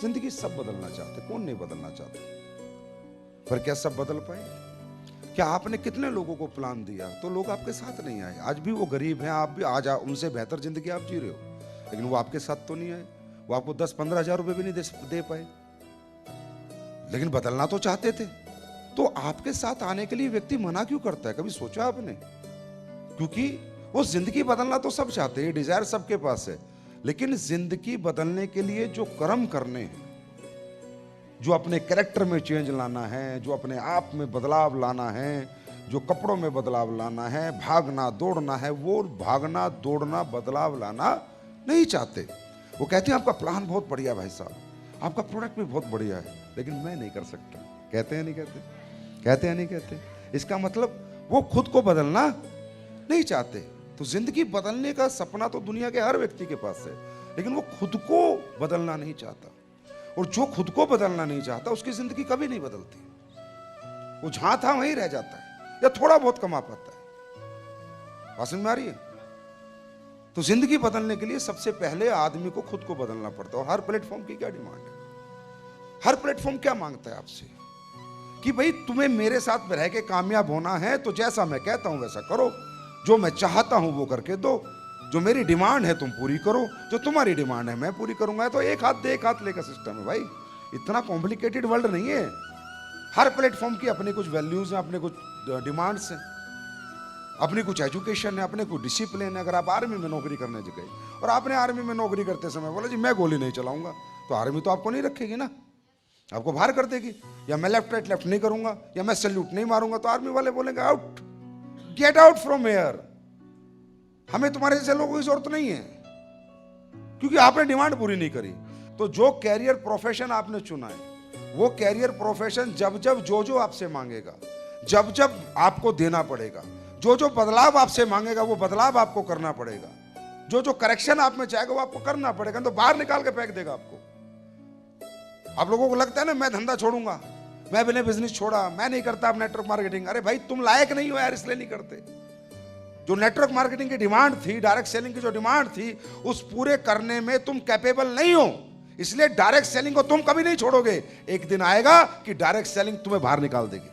जिंदगी सब बदलना चाहते, कौन नहीं बदलना चाहता? पर क्या सब बदल पाए? क्या आपने कितने लोगों को प्लान दिया तो लोग आपके साथ नहीं आए? आज भी वो गरीब हैं, आप भी आज उनसे बेहतर जिंदगी आप जी रहे हो, लेकिन वो आपके साथ तो नहीं आए। वो आपको 10-15 हजार रुपए भी नहीं दे पाए, लेकिन बदलना तो चाहते थे। तो आपके साथ आने के लिए व्यक्ति मना क्यों करता है? कभी सोचा आपने? क्योंकि वो जिंदगी बदलना तो सब चाहते हैं, डिजायर सबके पास है, लेकिन जिंदगी बदलने के लिए जो कर्म करने हैं, जो अपने कैरेक्टर में चेंज लाना है, जो अपने आप में बदलाव लाना है, जो कपड़ों में बदलाव लाना है, भागना दौड़ना है, वो भागना दौड़ना बदलाव लाना नहीं चाहते। वो कहते हैं आपका प्लान बहुत बढ़िया भाई साहब, आपका प्रोडक्ट भी बहुत बढ़िया है, लेकिन मैं नहीं कर सकता। कहते हैं नहीं कहते? कहते हैं नहीं कहते? इसका मतलब वो खुद को बदलना नहीं चाहते। तो जिंदगी बदलने का सपना तो दुनिया के हर व्यक्ति के पास है, लेकिन वो खुद को बदलना नहीं चाहता। और जो खुद को बदलना नहीं चाहता उसकी जिंदगी कभी नहीं बदलती। वो जहां था वहीं रह जाता है या थोड़ा बहुत कमा पाता है। बात समझ में आ रही है? तो जिंदगी बदलने के लिए सबसे पहले आदमी को खुद को बदलना पड़ता है। और हर प्लेटफॉर्म की क्या डिमांड है? हर प्लेटफॉर्म क्या मांगता है आपसे कि भाई तुम्हें मेरे साथ रह के कामयाब होना है तो जैसा मैं कहता हूं वैसा करो, जो मैं चाहता हूं वो करके दो, जो मेरी डिमांड है तुम पूरी करो, जो तुम्हारी डिमांड है मैं पूरी करूंगा। तो एक हाथ दे एक हाथ ले का सिस्टम है भाई, इतना कॉम्प्लिकेटेड वर्ल्ड नहीं है। हर प्लेटफॉर्म की अपनी कुछ वैल्यूज हैं, अपने कुछ डिमांड्स हैं, अपनी कुछ एजुकेशन है, अपने कुछ डिसिप्लिन है। अगर आप आर्मी में नौकरी करने गए और आपने आर्मी में नौकरी करते समय बोला जी मैं गोली नहीं चलाऊंगा, तो आर्मी तो आपको नहीं रखेगी ना, आपको बाहर कर देगी। या मैं लेफ्ट राइट लेफ्ट नहीं करूंगा, या मैं सैल्यूट नहीं मारूंगा, तो आर्मी वाले बोलेंगे out, get out from here, हमें तुम्हारे जैसे लोगों की जरूरत नहीं है, क्योंकि आपने डिमांड पूरी नहीं करी। तो जो कैरियर प्रोफेशन आपने चुना है, वो कैरियर प्रोफेशन जब जब जो आपसे मांगेगा, जब जब आपको देना पड़ेगा, जो बदलाव आपसे मांगेगा वो बदलाव आपको करना पड़ेगा, जो करेक्शन आप में चाहेगा वो आपको करना पड़ेगा, तो बाहर निकाल के फेंक देगा आपको। आप लोगों को लगता है ना मैं धंधा छोड़ूंगा, मैं बिना बिजनेस छोड़ा, मैं नहीं करता अब नेटवर्क मार्केटिंग। अरे भाई तुम लायक नहीं हो यार, इसलिए नहीं करते। जो नेटवर्क मार्केटिंग की डिमांड थी, डायरेक्ट सेलिंग की जो डिमांड थी, उस पूरे करने में तुम कैपेबल नहीं हो, इसलिए डायरेक्ट सेलिंग को तुम कभी नहीं छोड़ोगे। एक दिन आएगा कि डायरेक्ट सेलिंग तुम्हें बाहर निकाल देगी।